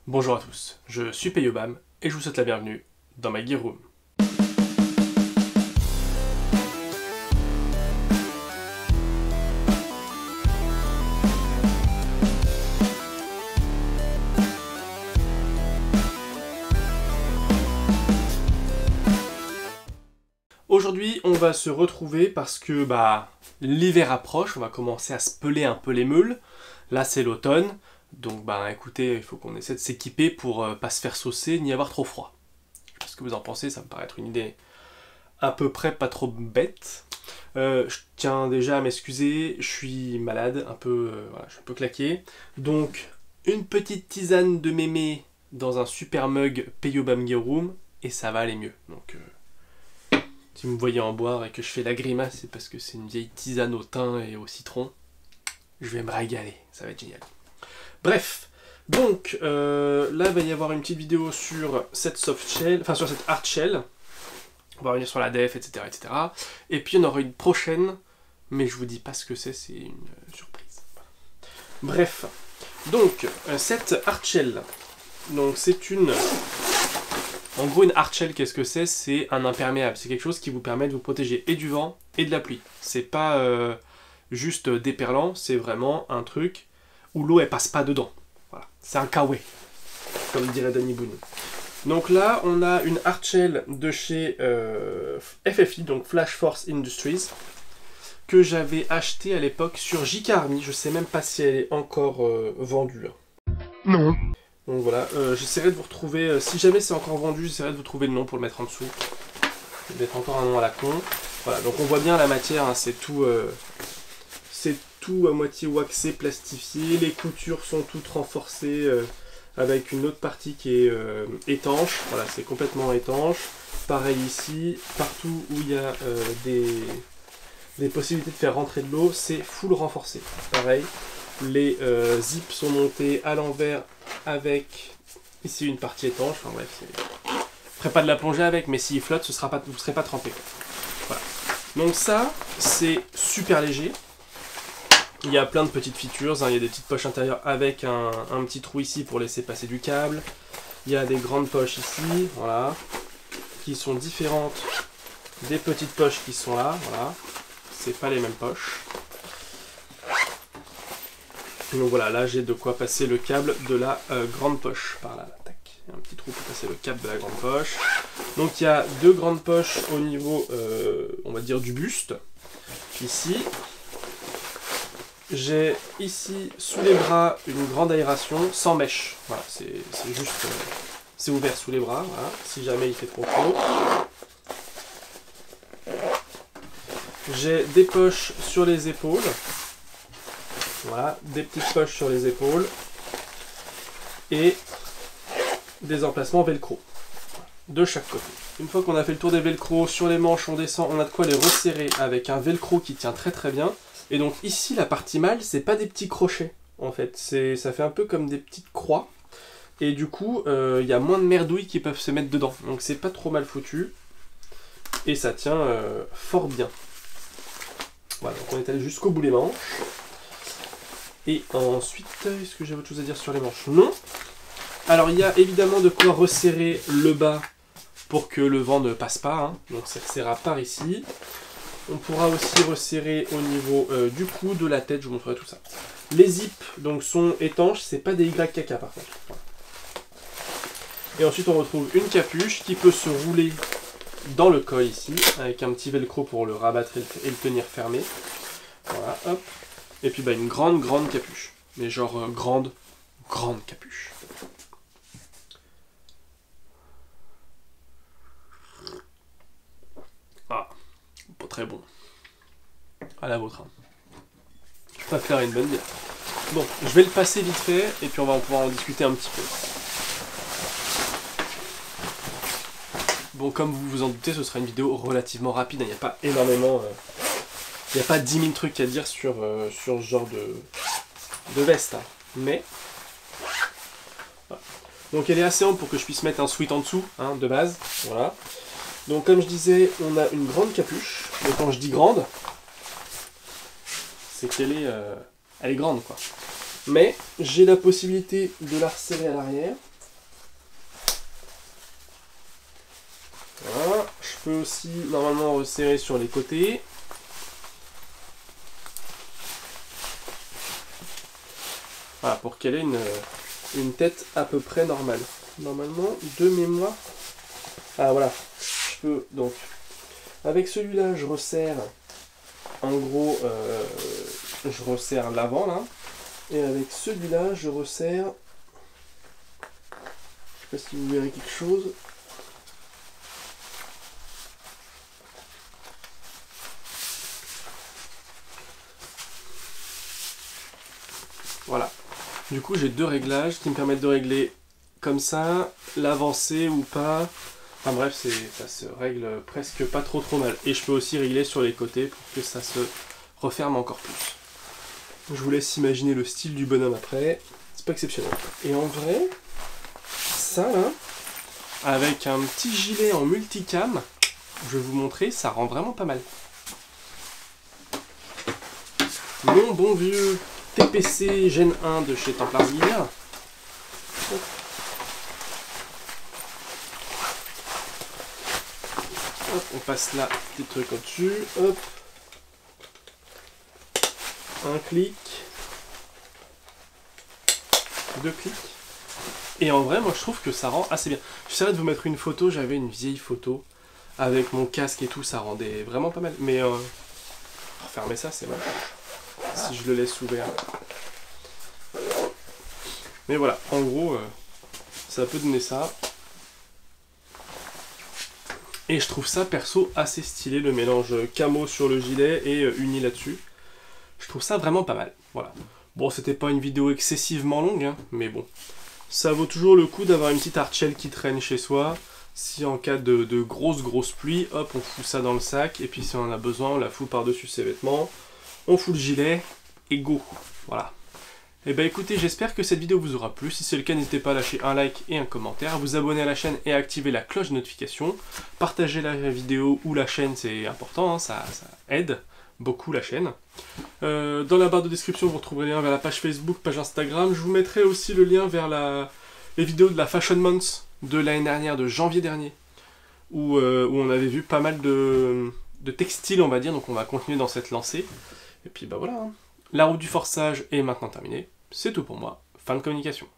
Bonjour à tous, je suis Peyobam et je vous souhaite la bienvenue dans ma Gear Room. Aujourd'hui, on va se retrouver parce que l'hiver approche, on va commencer à se peler un peu les meules. Là, c'est l'automne, donc écoutez, il faut qu'on essaie de s'équiper pour pas se faire saucer ni avoir trop froid. Je sais pas ce que vous en pensez, ça me paraît être une idée à peu près pas trop bête. Je tiens déjà à m'excuser, je suis malade, je suis un peu claqué. Donc, une petite tisane de mémé dans un super mug Peyobam Gear Room et ça va aller mieux. Donc, si vous me voyez en boire et que je fais la grimace, c'est parce que c'est une vieille tisane au thym et au citron. Je vais me régaler, ça va être génial. Bref, donc là il va y avoir une petite vidéo sur cette soft shell, enfin sur cette hard shell. On va revenir sur la def, etc., etc. Et puis on aura une prochaine, mais je vous dis pas ce que c'est une surprise. Bref, donc cette hard shell, donc c'est une... En gros, une hard shell, qu'est-ce que c'est? C'est un imperméable. C'est quelque chose qui vous permet de vous protéger et du vent et de la pluie. C'est pas juste déperlant, c'est vraiment un truc où l'eau elle passe pas dedans. Voilà. C'est un kawaii, comme dirait Danny Boone. Donc là, on a une hard shell de chez FFI, donc Flash Force Industries, que j'avais acheté à l'époque sur JK Army. Je sais même pas si elle est encore vendue. Non. Donc voilà, j'essaierai de vous retrouver, si jamais c'est encore vendu, j'essaierai de vous trouver le nom pour le mettre en dessous. Je vais mettre encore un nom à la con. Voilà, donc on voit bien la matière, hein, c'est tout à moitié waxé, plastifié. Les coutures sont toutes renforcées avec une autre partie qui est étanche. Voilà, c'est complètement étanche. Pareil ici, partout où il y a des possibilités de faire rentrer de l'eau, c'est full renforcé. Pareil, les zips sont montés à l'envers avec ici une partie étanche. Enfin bref, je ne ferai pas de la plongée avec, mais s'il flotte, vous ne serez pas trempé. Voilà. Donc ça, c'est super léger. Il y a plein de petites features, hein. Il y a des petites poches intérieures avec un petit trou ici pour laisser passer du câble. Il y a des grandes poches ici, voilà, qui sont différentes des petites poches qui sont là, voilà. C'est pas les mêmes poches. Donc voilà, là j'ai de quoi passer le câble de la grande poche, par là, tac. Il y a un petit trou pour passer le câble de la grande poche. Donc il y a deux grandes poches au niveau, on va dire, du buste, ici. J'ai ici, sous les bras, une grande aération sans mèche. Voilà, c'est juste... c'est ouvert sous les bras, voilà, si jamais il fait trop chaud. J'ai des poches sur les épaules. Voilà, des petites poches sur les épaules. Et des emplacements velcro. De chaque côté. Une fois qu'on a fait le tour des velcro, sur les manches, on descend, on a de quoi les resserrer avec un velcro qui tient très très bien. Et donc ici, la partie mâle, c'est pas des petits crochets, en fait. Ça fait un peu comme des petites croix. Et du coup, il y a moins de merdouilles qui peuvent se mettre dedans. Donc c'est pas trop mal foutu. Et ça tient fort bien. Voilà, donc on est allé jusqu'au bout des manches. Et ensuite, est-ce que j'ai autre chose à dire sur les manches? Non. Alors il y a évidemment de quoi resserrer le bas pour que le vent ne passe pas. Hein. Donc ça serrera par ici. On pourra aussi resserrer au niveau du cou, de la tête, je vous montrerai tout ça. Les zips donc, sont étanches, c'est pas des YKK par contre. Voilà. Et ensuite on retrouve une capuche qui peut se rouler dans le col ici, avec un petit velcro pour le rabattre et le tenir fermé. Voilà, hop. Et puis une grande capuche. Mais genre grande capuche. Ah, pas très bon. À la vôtre. Hein. Je préfère une bonne bière. Bon, je vais le passer vite fait, et puis on va pouvoir en discuter un petit peu. Bon, comme vous vous en doutez, ce sera une vidéo relativement rapide. Il n'y a pas énormément... il n'y a pas 10 000 trucs à dire sur ce genre de veste. Hein. Mais... Voilà. Donc elle est assez ample pour que je puisse mettre un sweat en dessous, hein, de base. Voilà. Donc comme je disais, on a une grande capuche. Et quand je dis grande, c'est qu'elle elle est grande, quoi. Mais j'ai la possibilité de la resserrer à l'arrière. Voilà, je peux aussi normalement resserrer sur les côtés. Voilà, pour qu'elle ait une tête à peu près normale. Normalement, de mémoire. Ah voilà, je peux donc. Avec celui-là, je resserre. En gros, je resserre l'avant là. Et avec celui-là, je resserre. Je sais pas si vous verrez quelque chose. Voilà. Du coup, j'ai deux réglages qui me permettent de régler comme ça, l'avancée ou pas. Enfin bref, ça se règle presque pas trop mal. Et je peux aussi régler sur les côtés pour que ça se referme encore plus. Je vous laisse imaginer le style du bonhomme après. C'est pas exceptionnel. Et en vrai, ça là, avec un petit gilet en multicam, je vais vous montrer, ça rend vraiment pas mal. Mon bon vieux TPC Gen 1 de chez Templars Gear. Hop, on passe là, petit truc au-dessus. Hop. Un clic. Deux clics. Et en vrai, moi je trouve que ça rend assez bien. J'essaierai de vous mettre une photo, j'avais une vieille photo avec mon casque et tout, ça rendait vraiment pas mal. Mais refermer ça, c'est mal. Si je le laisse ouvert. Mais voilà, en gros, ça peut donner ça. Et je trouve ça perso assez stylé, le mélange camo sur le gilet et uni là-dessus. Je trouve ça vraiment pas mal. Voilà. Bon, c'était pas une vidéo excessivement longue, hein, mais bon. Ça vaut toujours le coup d'avoir une petite hardshell qui traîne chez soi. Si en cas de grosse pluie, hop, on fout ça dans le sac. Et puis si on en a besoin, on la fout par-dessus ses vêtements. On fout le gilet et go. Voilà. Et bah écoutez, j'espère que cette vidéo vous aura plu. Si c'est le cas, n'hésitez pas à lâcher un like et un commentaire, à vous abonner à la chaîne et à activer la cloche de notification. Partagez la vidéo ou la chaîne, c'est important, hein, ça aide beaucoup la chaîne. Dans la barre de description, vous retrouverez le lien vers la page Facebook, page Instagram. Je vous mettrai aussi le lien vers les vidéos de la Fashion Month de l'année dernière, de janvier dernier, où on avait vu pas mal de textiles, on va dire, donc on va continuer dans cette lancée. Et puis bah voilà, hein. La route du forçage est maintenant terminée. C'est tout pour moi. Fin de communication.